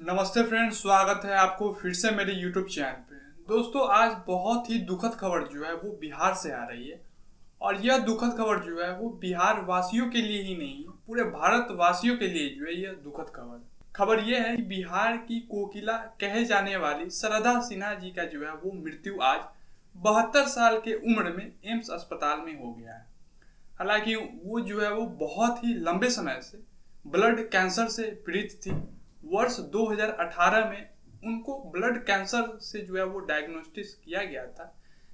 नमस्ते फ्रेंड्स, स्वागत है आपको फिर से मेरे YouTube चैनल पे। दोस्तों, आज बहुत ही दुखद खबर जो है वो बिहार से आ रही है। और यह दुखद खबर जो है वो बिहार वासियों के लिए ही नहीं, पूरे भारत वासियों के लिए जो है यह दुखद खबर यह है कि बिहार की कोकिला कहे जाने वाली शारदा सिन्हा जी का जो है वो मृत्यु आज 72 साल के उम्र में एम्स अस्पताल में हो गया है। हालांकि वो जो है वो बहुत ही लंबे समय से ब्लड कैंसर से पीड़ित थी। वर्ष 2018 में उनको ब्लड कैंसर से जो है वो डायग्नोस्टिस किया गया था,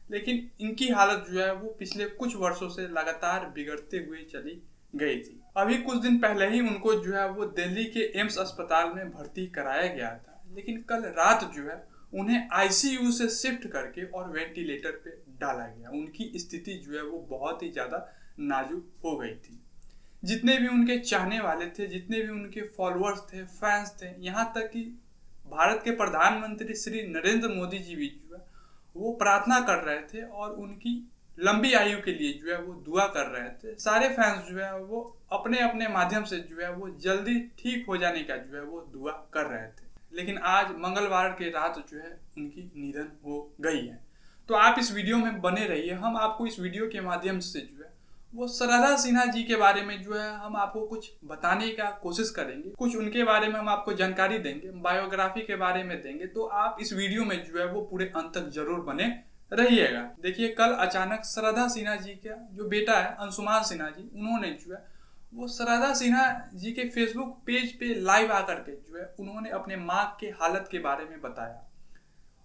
लेकिन इनकी हालत जो है वो पिछले कुछ वर्षों से लगातार बिगड़ते हुए चली गई थी। अभी कुछ दिन पहले ही उनको जो है वो दिल्ली के एम्स अस्पताल में भर्ती कराया गया था, लेकिन कल रात जो है उन्हें आईसीयू से शिफ्ट करके और वेंटिलेटर पे डाला गया। उनकी स्थिति जो है वो बहुत ही ज़्यादा नाजुक हो गई थी। जितने भी उनके चाहने वाले थे, जितने भी उनके फॉलोअर्स थे, फैंस थे, यहाँ तक कि भारत के प्रधानमंत्री श्री नरेंद्र मोदी जी भी जो है वो प्रार्थना कर रहे थे और उनकी लंबी आयु के लिए जो है वो दुआ कर रहे थे। सारे फैंस जो है वो अपने अपने माध्यम से जो है वो जल्दी ठीक हो जाने का जो है वो दुआ कर रहे थे। लेकिन आज मंगलवार के रात जो है उनकी निधन हो गई है। तो आप इस वीडियो में बने रहिए। हम आपको इस वीडियो के माध्यम से जो है वो शारदा सिन्हा जी के बारे में जो है हम आपको कुछ बताने का कोशिश करेंगे। कुछ उनके बारे में हम आपको जानकारी देंगे, बायोग्राफी के बारे में देंगे। तो आप इस वीडियो में जो है वो पूरे अंत तक जरूर बने रहिएगा। देखिए, कल अचानक शारदा सिन्हा जी का जो बेटा है अंशुमान सिन्हा जी, उन्होंने जो है वो शारदा सिन्हा जी के फेसबुक पेज पे लाइव आकर के जो है उन्होंने अपने माँ के हालत के बारे में बताया।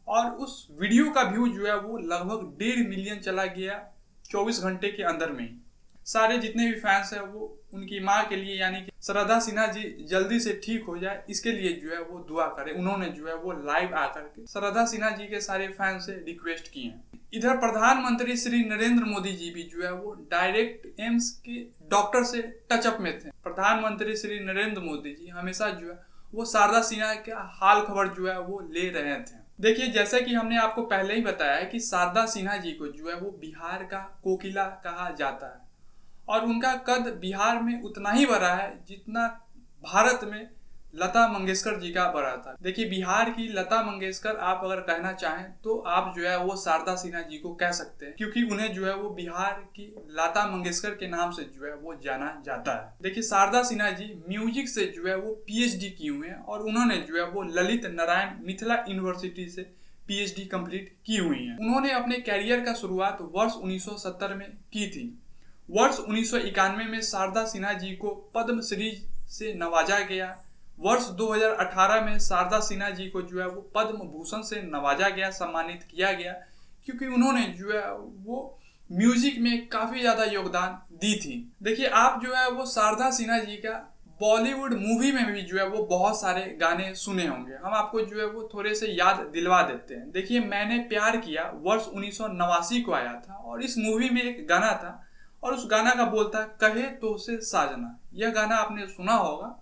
और उस वीडियो का व्यू जो है वो लगभग 1.5 मिलियन चला गया 24 घंटे के अंदर में ही। सारे जितने भी फैंस हैं वो उनकी माँ के लिए, यानी कि शारदा सिन्हा जी जल्दी से ठीक हो जाए, इसके लिए जो है वो दुआ करें। उन्होंने जो है वो लाइव आकर के शारदा सिन्हा जी के सारे फैंस से रिक्वेस्ट किए हैं। इधर प्रधानमंत्री श्री नरेंद्र मोदी जी भी जो है वो डायरेक्ट एम्स के डॉक्टर से टचअप में थे। प्रधानमंत्री श्री नरेंद्र मोदी जी हमेशा जो है वो शारदा सिन्हा का हाल खबर जो है वो ले रहे थे। देखिए, जैसा कि हमने आपको पहले ही बताया है कि शारदा सिन्हा जी को जो है वो बिहार का कोकिला कहा जाता है। और उनका कद बिहार में उतना ही बड़ा है जितना भारत में लता मंगेशकर जी का बड़ा था। देखिए, बिहार की लता मंगेशकर आप अगर कहना चाहें तो आप जो है वो शारदा सिन्हा जी को कह सकते हैं, क्योंकि उन्हें जो है वो बिहार की लता मंगेशकर के नाम से जो है वो जाना जाता है। देखिए, शारदा सिन्हा जी म्यूजिक से जो है वो पीएचडी किए हुए हैं और उन्होंने जो है वो ललित नारायण मिथिला यूनिवर्सिटी से पीएचडी कंप्लीट की हुई है। उन्होंने अपने कैरियर का शुरुआत वर्ष 1970 में की थी। वर्ष 1991 में शारदा सिन्हा जी को पद्मश्री से नवाजा गया। वर्ष 2018 में शारदा सिन्हा जी को जो है वो पद्म भूषण से नवाजा गया, सम्मानित किया गया, क्योंकि उन्होंने जो है वो म्यूजिक में काफ़ी ज़्यादा योगदान दी थी। देखिए, आप जो है वो शारदा सिन्हा जी का बॉलीवुड मूवी में भी जो है वो बहुत सारे गाने सुने होंगे। हम आपको जो है वो थोड़े से याद दिलवा देते हैं। देखिए, मैंने प्यार किया वर्ष 1989 को आया था और इस मूवी में एक गाना था और उस गाना का बोल था कहे तो से साजना। यह गाना आपने सुना होगा।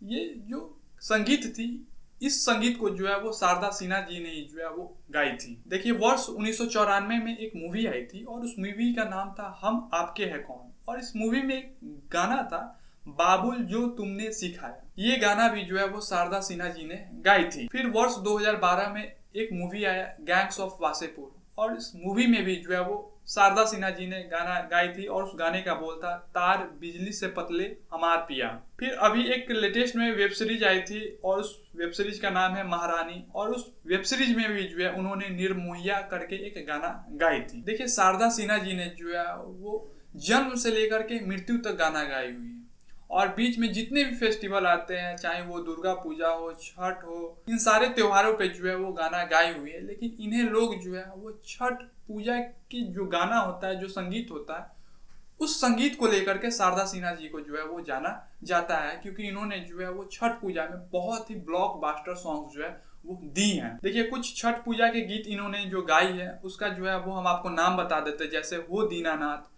ये जो संगीत थी, इस संगीत को जो है वो शारदा सिन्हा जी ने जो है वो गाई थी। देखिए, वर्ष 1994 में एक मूवी आई थी और उस मूवी का नाम था हम आपके हैं कौन। और इस मूवी में एक गाना था बाबुल जो तुमने सिखाया। ये गाना भी जो है वो शारदा सिन्हा जी ने गाई थी। फिर वर्ष 2012 में एक मूवी आया गैंग्स ऑफ वासेपुर और इस मूवी में भी जो है वो शारदा सिन्हा जी ने गाना गाई थी और उस गाने का बोल था तार बिजली से पतले हमार पिया। फिर अभी एक लेटेस्ट में वेब सीरीज आई थी और उस वेब सीरीज का नाम है महारानी और उस वेब सीरीज में भी जो है उन्होंने निर्मोहिया करके एक गाना गाई थी। देखिए, शारदा सिन्हा जी ने जो है वो जन्म से लेकर के मृत्यु तक गाना गाई हुई है और बीच में जितने भी फेस्टिवल आते हैं, चाहे वो दुर्गा पूजा हो, छठ हो, इन सारे त्योहारों पे जो है वो गाना गाई हुई है। लेकिन इन्हें लोग जो है वो छठ पूजा की जो गाना होता है, जो संगीत होता है, उस संगीत को लेकर के शारदा सिन्हा जी को जो है वो जाना जाता है, क्योंकि इन्होंने जो है वो छठ पूजा में बहुत ही ब्लॉकबस्टर सॉन्ग जो है वो दी हैं। देखिए, कुछ छठ पूजा के गीत इन्होंने जो गाई है उसका जो है वो हम आपको नाम बता देते हैं। जैसे हो दीनानाथ,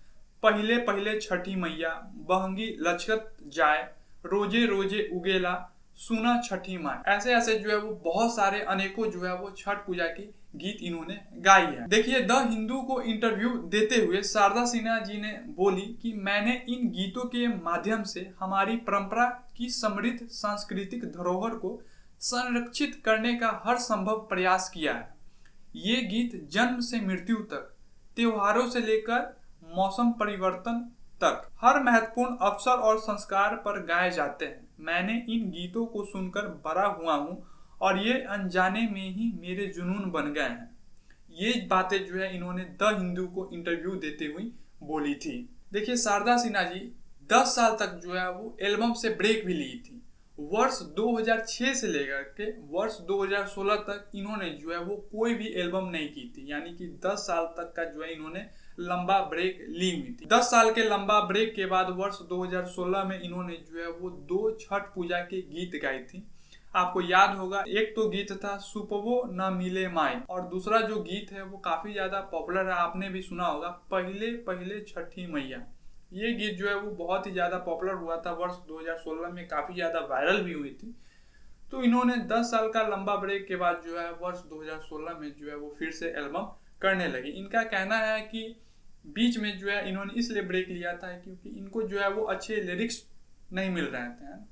पहले पहले छठी मैया, बहंगी लचकत जाए, रोजे रोजे उगेला, सुना छठी माँ। ऐसे ऐसे जो है वो बहुत सारे अनेकों जो है वो छठ पूजा की गीत इन्होंने गाई है। देखिए, द हिंदू को इंटरव्यू देते हुए शारदा सिन्हा जी ने बोली कि मैंने इन गीतों के माध्यम से हमारी परंपरा की समृद्ध सांस्कृतिक धरोहर को संरक्षित करने का हर संभव प्रयास किया है। ये गीत जन्म से मृत्यु तक, त्योहारों से लेकर मौसम परिवर्तन तक हर महत्वपूर्ण अवसर और संस्कार पर गाए जाते हैं। मैंने इन गीतों को सुनकर बड़ा हुआ हूँ और ये अनजाने में ही मेरे जुनून बन गए हैं। ये बातें जो है इन्होंने द हिंदू को इंटरव्यू देते हुए बोली थी। देखिए शारदा सिन्हा जी 10 साल तक जो है वो एल्बम से ब्रेक भी ली थी। वर्ष 2006 से लेकर के वर्ष 2016 तक इन्होंने जो है वो कोई भी एल्बम नहीं की थी, यानी कि 10 साल तक का जो है इन्होंने लंबा ब्रेक ली हुई थी। 10 साल के लंबा ब्रेक के बाद वर्ष 2016 में इन्होंने जो है वो 2 छठ पूजा के गीत गाई थी। आपको याद होगा, एक तो गीत था सुपवो न मिले माई, और दूसरा जो गीत है वो काफी ज्यादा पॉपुलर है, आपने भी सुना होगा, पहले पहले छठी मैया। ये गीत जो है वो बहुत ही ज्यादा पॉपुलर हुआ था, वर्ष 2016 में काफी ज्यादा वायरल भी हुई थी। तो इन्होंने 10 साल का लंबा ब्रेक के बाद जो है वर्ष 2016 में जो है वो फिर से एल्बम करने लगे। इनका कहना है कि बीच में जो है इन्होंने इसलिए ब्रेक लिया था क्योंकि इनको जो है वो अच्छे लिरिक्स नहीं मिल रहे थे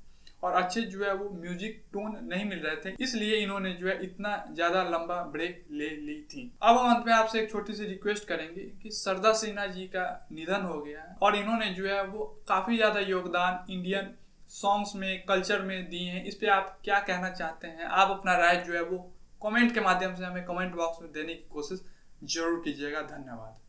और अच्छे जो है वो म्यूजिक टोन नहीं मिल रहे थे, इसलिए इन्होंने जो है इतना ज्यादा लंबा ब्रेक ले ली थी। अब हम अंत में आपसे एक छोटी सी रिक्वेस्ट करेंगे कि शारदा सिन्हा जी का निधन हो गया है और इन्होंने जो है वो काफी ज्यादा योगदान इंडियन सॉन्ग्स में, कल्चर में दिए हैं। इस पे आप क्या कहना चाहते हैं? आप अपना राय जो है वो कमेंट के माध्यम से हमें कमेंट बॉक्स में देने की कोशिश जरूर कीजिएगा। धन्यवाद।